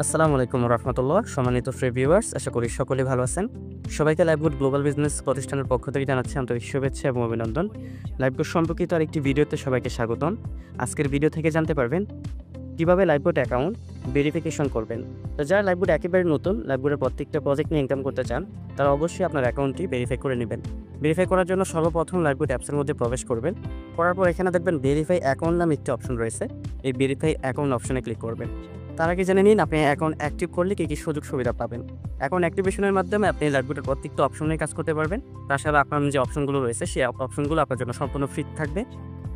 আসসালামু আলাইকুম রহমতুল্লাহ। সম্মানিত ফ্রি ভিউয়ার্স, আশা করি সকলে ভালো আছেন। সবাইকে লাইভগুড গ্লোবাল বিজনেস প্রতিষ্ঠানের পক্ষ থেকে জানাচ্ছি আন্তরিক শুভেচ্ছা এবং অভিনন্দন। লাইভগুড সম্পর্কিত আরেকটি ভিডিওতে সবাইকে স্বাগতম। আজকের ভিডিও থেকে জানতে পারবেন কীভাবে লাইভগুড অ্যাকাউন্ট ভেরিফিকেশন করবেন। তো যারা লাইভগুড একেবারে নতুন, লাইভগুডের প্রত্যেকটা প্রজেক্ট নিয়ে ইনকাম করতে চান, তারা অবশ্যই আপনার অ্যাকাউন্টটি ভেরিফাই করে নেবেন। ভেরিফাই করার জন্য সর্বপ্রথম লাইভগুড অ্যাপসের মধ্যে প্রবেশ করবেন। করার পর এখানে দেখবেন ভেরিফাই অ্যাকাউন্ট নামে একটি অপশন রয়েছে। এই ভেরিফাই অ্যাকাউন্ট অপশনে ক্লিক করবেন। তার আগে জেনে নিন আপনি অ্যাকাউন্ট অ্যাক্টিভ করলে কী কী সুযোগ সুবিধা পাবেন। অ্যাকাউন্ট অ্যাক্টিভেশনের মাধ্যমে আপনি লাইভগুডের প্রত্যেকটা অপশনে কাজ করতে পারবেন। তাছাড়া আপনার যে অপশনগুলো রয়েছে সেই অপশনগুলো আপনার জন্য সম্পূর্ণ ফ্রি থাকবে।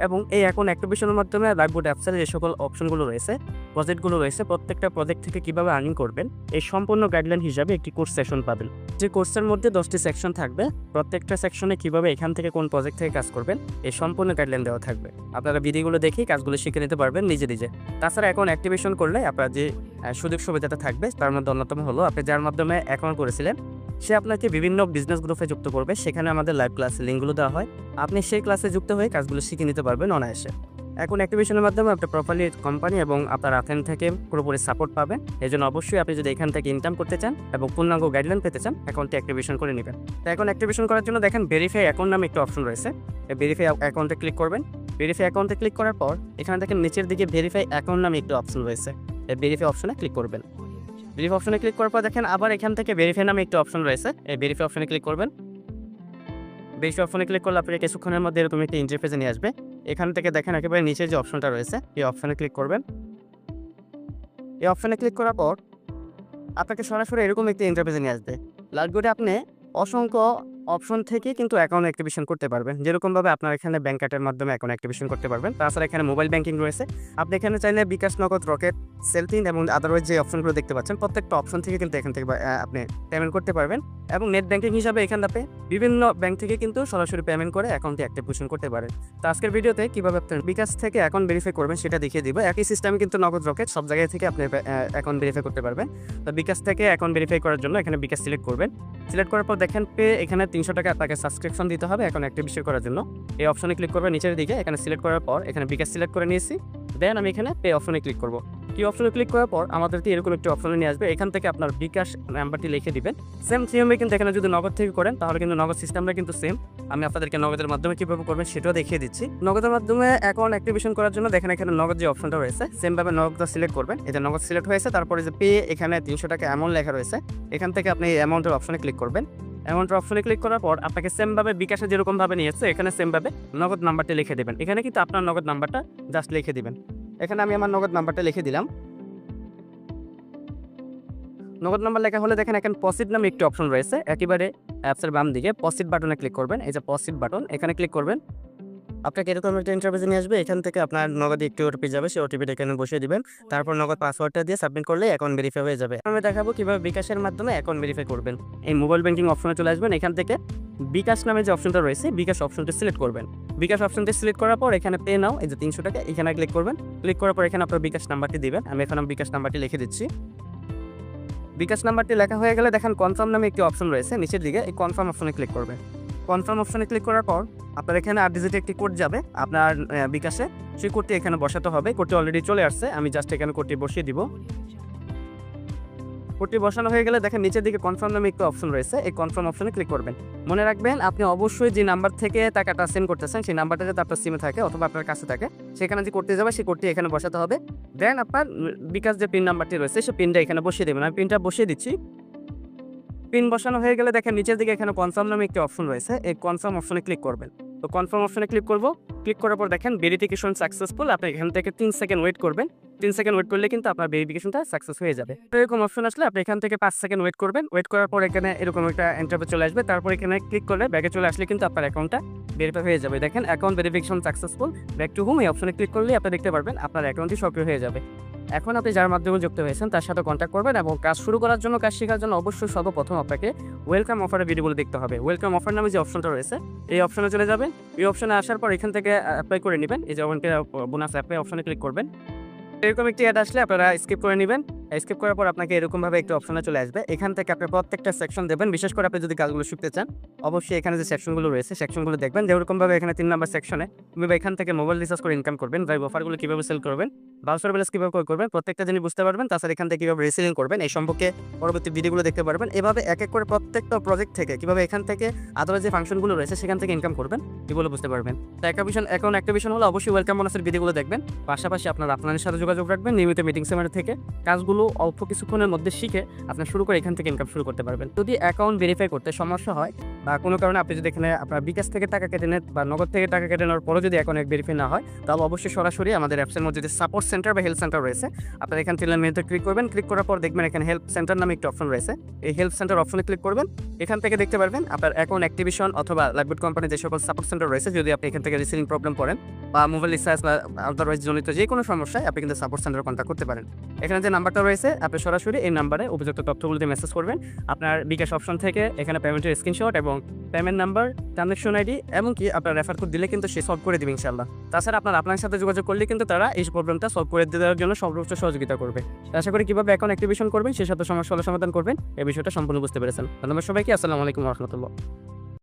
এবং এই অ্যাকাউন্ট অ্যাক্টিভেশনের মাধ্যমে লাইভগুড অ্যাপসের যে সকল অপশনগুলো রয়েছে, প্রজেক্টগুলো রয়েছে, প্রত্যেকটা প্রজেক্ট থেকে কীভাবে আর্নিং করবেন এই সম্পূর্ণ গাইডলাইন হিসাবে একটি কোর্স সেশন পাবেন। যে কোর্সের মধ্যে 10টি সেকশন থাকবে। প্রত্যেকটা সেকশনে কীভাবে এখান থেকে কোন প্রজেক্ট থেকে কাজ করবেন এই সম্পূর্ণ গাইডলাইন দেওয়া থাকবে। আপনারা ভিডিওগুলো দেখেই কাজগুলো শিখে নিতে পারবেন নিজে নিজে। তাছাড়া অ্যাকাউন্ট অ্যাক্টিভেশন করলে আপনার যে সুযোগ সুবিধাটা থাকবে তার মধ্যে অন্যতম হলো আপনি যার মাধ্যমে অ্যাকাউন্ট করেছিলেন সে আপনাকে বিভিন্ন বিজনেস গ্রুপে যুক্ত করবে। সেখানে আমাদের লাইভ ক্লাসে লিঙ্কগুলো দেওয়া হয়। আপনি সেই ক্লাসে যুক্ত হয়ে কাজগুলো শিখে নিতে পারবেন অনায়াসে। অ্যাকাউন্ট অ্যাক্টিভেশনের মাধ্যমে আপনি প্রপারলি কোম্পানি এবং আপনার আথেন থেকে পুরোপুরি সাপোর্ট পাবেন। এই জন্য অবশ্যই আপনি যদি এখান থেকে ইনকাম করতে চান এবং পূর্ণাঙ্গ গাইডলাইন পেতে চান, অ্যাকাউন্টটি অ্যাক্টিভেশন করে নেবেন। তো অ্যাকাউন্ট অ্যাক্টিভেশন করার জন্য দেখেন ভেরিফাই অ্যাকাউন্ট নামে একটা অপশন রয়েছে। এই ভেরিফাই অ্যাকাউন্টে ক্লিক করবেন। ভেরিফাই অ্যাকাউন্টে ক্লিক করার পর এখানে দেখেন নিচের দিকে ভেরিফাই অ্যাকাউন্ট নামে একটা অপশন রয়েছে। এই ভেরিফাই অপশনে ক্লিক করবেন। ভেরিফাই অপশনে ক্লিক করার পর দেখেন আবার এখান থেকে ভেরিফাই নামে একটা অপশন রয়েছে। এই ভেরিফাই অপশনে ক্লিক করবেন। ভেরিফাই অপশনে ক্লিক করলে আপনাকে কিছুক্ষণের মধ্যে এরকম একটা ইন্টারফেসে নিয়ে আসবে। এখান থেকে দেখেন একেবারে নিচে যে অপশনটা রয়েছে এই অপশনে ক্লিক করবেন। এই অপশনে ক্লিক করার পর আপনাকে সরাসরি এরকম একটা ইন্টারফেসে নিয়ে আসবে। লাইভগুডে আপনি অসংখ্য অপশন থেকে কিন্তু অ্যাকাউন্ট অ্যাক্টিভেশন করতে পারবেন। যেরকমভাবে আপনার এখানে ব্যাংক কার্ডের মাধ্যমে অ্যাকাউন্ট অ্যাক্টিভেশন করতে পারবেন। তাছাড়া এখানে মোবাইল ব্যাংকিং রয়েছে। আপনি এখানে চাইলে বিকাশ, নগদ, রকেট, সেলফিন এবং আদারওয়াইজ যে অপশনগুলো দেখতে পাচ্ছেন প্রত্যেকটা অপশন থেকে কিন্তু এখান থেকে আপনি পেমেন্ট করতে পারবেন। এবং নেট ব্যাংকিং হিসাবে এখানে আপনি বিভিন্ন ব্যাংক থেকে কিন্তু সরাসরি পেমেন্ট করে অ্যাকাউন্টে অ্যাক্টিভেশন করতে পারেন। তো আজকের ভিডিওতে কীভাবে আপনি বিকাশ থেকে অ্যাকাউন্ট ভেরিফাই করবেন সেটা দেখিয়ে দিব। একই সিস্টেমে কিন্তু নগদ, রকেট সব জায়গায় থেকে আপনি অ্যাকাউন্ট ভেরিফাই করতে পারবেন। তো বিকাশ থেকে অ্যাকাউন্ট ভেরিফাই করার জন্য এখানে বিকাশ সিলেক্ট করবেন। সিলেক্ট করার পর দেখেন পে, এখানে 300 টাকা আপনাকে সাবস্ক্রিপশন দিতে হবে অ্যাকাউন্ট অ্যাক্টিভেশন করার জন্য। এই অপশনে ক্লিক করবেন নিচের দিকে। এখানে সিলেক্ট করার পর এখানে বিকাশ সিলেক্ট করে নিয়েছি। দেন আমি এখানে পে অপশনে ক্লিক করব। কি অপশনে ক্লিক করার পর আমাদেরকে এরকম একটি অপশনে নিয়ে আসবে। এখান থেকে আপনার বিকাশ নাম্বারটি লিখে দিবেন। সেম সিএমএ কিন্তু এখানে যদি নগদ থেকে করেন তাহলে কিন্তু নগদ সিস্টেমটা কিন্তু সেম। আমি আপনাদেরকে নগদের মাধ্যমে কীভাবে করবেন সেটাও দেখিয়ে দিচ্ছি। নগদের মাধ্যমে অ্যাকাউন্ট অ্যাক্টিভেশন করার জন্য দেখেন এখানে নগদ যে অপশনটা রয়েছে সেমভাবে নগদ সিলেক্ট করবেন। এটা নগদ সিলেক্ট হয়েছে। তারপরে যে পে, এখানে 300 টাকা অ্যামাউন্ট লেখা রয়েছে। এখান থেকে আপনি এই অ্যামাউন্টের অপশনে ক্লিক করবেন। অ্যামাউন্টের অপশনে ক্লিক করার পর আপনাকে সেমভাবে বিকাশে যেরকমভাবে নিয়েছে এখানে সেমভাবে নগদ নাম্বারটি লিখে দেবেন। এখানে কিন্তু আপনার নগদ নাম্বারটা জাস্ট লিখে দিবেন। এখানে আমি আমার নগদ নাম্বারটা লিখে দিলাম। নগদ নাম্বার লেখা হলে দেখেন এখানে পসিড নামে একটি অপশন রয়েছে। একেবারে অ্যাপসের বাম দিকে পসিড বাটনে ক্লিক করবেন। এই যে পসিড বাটন, এখানে ক্লিক করবেন। আপনাকে এরকম একটা ইন্টারফেসে নিয়ে আসবে। এখান থেকে আপনার নগদে একটি ওটিপি যাবে, সেই ওটিপিটা এখানে বসিয়ে দিবেন। তারপর নগদ পাসওয়ার্ডটা দিয়ে সাবমিট করলে অ্যাকাউন্ট ভেরিফাই হয়ে যাবে। আমি দেখাবো কিভাবে বিকাশের মাধ্যমে অ্যাকাউন্ট ভেরিফাই করবেন। এই মোবাইল ব্যাংকিং অপশনে চলে আসবেন। এখান থেকে বিকাশ নামে যে অপশনটা রয়েছে বিকাশ অপশনটি সিলেক্ট করবেন। বিকাশ অপশনটি সিলেক্ট করার পর এখানে পে নাও, এই যে 300 টাকা, এখানে ক্লিক করবেন। ক্লিক করার পর এখানে আপনার বিকাশ নাম্বারটি দিবেন। আমি এখানে বিকাশ নাম্বারটি লিখে দিচ্ছি। বিকাশ নাম্বারটি লেখা হয়ে গেলে দেখেন কনফার্ম নামে একটি অপশন রয়েছে নিচের দিকে। এই কনফার্ম অপশনে ক্লিক করবেন। কনফার্ম অপশনে ক্লিক করার পর আপনার এখানে 8 ডিজিটের একটি কোড যাবে আপনার বিকাশে। সেই কোডটি এখানে বসাতে হবে। কোডটি অলরেডি চলে আসছে। আমি জাস্ট এখানে কোডটি বসিয়ে দিব। কোডটি বসানো হয়ে গেলে দেখেন নিচের দিকে কনফার্ম নামে একটি অপশন রয়েছে। এই কনফার্ম অপশনে ক্লিক করবেন। মনে রাখবেন আপনি অবশ্যই যে নাম্বার থেকে টাকাটা সেন্ড করতেছেন সেই নাম্বারটা যাতে আপনার সিমে থাকে অথবা আপনার কাছে থাকে, সেখানে যে করতে যাবে সেই কোডটি এখানে বসাতে হবে। দেন আপনার বিকাশ যে পিন নাম্বারটি রয়েছে সেই পিনটা এখানে বসিয়ে দেবেন। আমি পিনটা বসিয়ে দিচ্ছি। পিন বসানো হয়ে গেলে দেখেন নিচের দিকে এখানে কনফার্ম নামে একটি অপশন রয়েছে। এই কনফার্ম অপশনে ক্লিক করবেন। তো কনফার্ম অপশনে ক্লিক করব। ক্লিক করার পর দেখেন ভেরিফিকেশন সাকসেসফুল। আপনি এখান থেকে 3 সেকেন্ড ওয়েট করবেন। 3 সেকেন্ড ওয়েট করলে কিন্তু আপনার ভেরিফিকেশনটা সাকসেস হয়ে যাবে। তো এরকম অপশন আসলে আপনি এখান থেকে 5 সেকেন্ড ওয়েট করবেন। ওয়েট করার পর এখানে এরকম একটা ইন্টারফেস চলে আসবে। তারপর এখানে ক্লিক করলে ব্যাগে চলে আসলে কিন্তু আপনার অ্যাকাউন্টটা ভেরিফাই হয়ে যাবে। দেখেন account verification successful, back to home এই অপশনে ক্লিক করলে আপনি দেখতে পারবেন আপনার অ্যাকাউন্টটি সক্রিয় হয়ে যাবে। এখন আপনি যার মাধ্যমে যুক্ত হয়েছেন তার সাথে কন্ট্যাক্ট করবেন এবং কাজ শুরু করার জন্য, কাজ শেখার জন্য অবশ্যই সর্বপ্রথম আপনাকে ওয়েলকাম অফারের ভিডিওগুলো দেখতে হবে। ওয়েলকাম অফার নামে যে অপশনটা রয়েছে এই অপশনে চলে যাবেন। এই অপশনে আসার পর এখান থেকে অ্যাপ্লাই করে নেবেন। এই যে বোনাস অ্যাপ্লাই অপশনে ক্লিক করবেন। এরকম একটি অ্যাড আসলে আপনারা স্কিপ করে নেবেন। স্কিপ করার পর আপনাকে এরকমভাবে একটা অপশনে চলে আসবে। এখান থেকে আপনি প্রত্যেকটা সেকশন দেবেন। বিশেষ করে আপনি যদি কাজগুলো শিখতে চান, অবশ্যই এখানে যে সেকশনগুলো রয়েছে, সেকশনগুলো দেখবেন। যেরকমভাবে এখানে 3 নাম্বার সেকশনে কিভাবে এখান থেকে মোবাইল রিচার্জ করে ইনকাম করবেন, ভাইব অফারগুলো কীভাবে সেল করবেন, ভাউচার ব্যালেন্স কীভাবে করবেন, প্রত্যেকটা জিনিস বুঝতে পারবেন। তাছাড়া এখান থেকে কীভাবে রিসেলিং করবেন, এই সম্পর্কে পরবর্তী ভিডিওগুলো দেখতে পারবেন। এভাবে এক এক করে প্রত্যেকটা প্রজেক্ট থেকে কীভাবে এখান থেকে আদালত যে ফাংশনগুলো রয়েছে সেখান থেকে ইনকাম করবেন, এগুলো বুঝতে পারবেন। তো একটা বিষয় হলো অবশ্যই ওয়েলকাম বোনাসের ভিডিওগুলো দেখবেন। পাশাপাশি আপনার আপনাদের সাথে যোগাযোগ রাখবেন নিয়মিত মিটিং সেমিনার থেকে। কাজগুলো অল্প কিছুক্ষণের মধ্যে শিখে আপনার শুরু করে এখান থেকে ইনকাম শুরু করতে পারবেন। যদি অ্যাকাউন্ট ভেরিফাই করতে সমস্যা হয় বা কোনো কারণে আপনি যদি এখানে আপনার বিকাশ থেকে টাকা কেটে নেন বা নগদ থেকে টাকা কেটে নেওয়ার পরও যদি অ্যাকাউন্ট ভেরিফাই না হয়, তাহলে অবশ্যই সরাসরি আমাদের অ্যাপসের মধ্যে যে সাপোর্ট সেন্টার বা হেল্প সেন্টার রয়েছে, আপনারা এখান থেকে মেনুতে ক্লিক করবেন। ক্লিক করার পর দেখবেন এখানে হেল্প সেন্টার নামে একটি অপশন রয়েছে। এই হেল্প সেন্টার অপশনে ক্লিক করবেন। এখান থেকে দেখতে পারবেন আপনার অ্যাকাউন্ট অ্যাক্টিভেশন অথবা লাইভবুড কোম্পানির যে সকল সাপোর্ট সেন্টার রয়েছে, যদি আপনি এখান থেকে রিসিভিং প্রবলেম পড়েন বা মোবাইল রিচার্জ বা আদারওয়াইজ জনিত যে কোনো সমস্যায় আপনি কিন্তু সাপোর্ট সেন্টার কন্ট্যাক্ট করতে পারেন। এখানে যে নাম্বারটা রয়েছে আপনি সরাসরি এই নাম্বারে উপযুক্ত তথ্যগুলো দিয়ে মেসেজ করবেন। আপনার বিকাশ অপশন থেকে এখানে পেমেন্টের স্ক্রিনশট এবং পেমেন্ট নাম্বার, ট্রানজাকশন আইডি এবং কি আপনার রেফার কোড দিলে কিন্তু সে সলভ করে দেবে ইনশাআল্লাহ। তাছাড়া আপনার সাথে যোগাযোগ করলে কিন্তু তারা এই প্রবলেমটা সলভ করে দেওয়ার জন্য সর্বোচ্চ সহযোগিতা করবে। আশা করি কীভাবে অ্যাকাউন্ট অ্যাক্টিভেশন করবেন সেই সাথে সমস্যা সমাধান করবেন এই বিষয়টা সম্পূর্ণ বুঝতে পেরেছেন। ধন্যবাদ সবাইকে। আসসালামু আলাইকুম ওয়া রাহমাতুল্লাহ।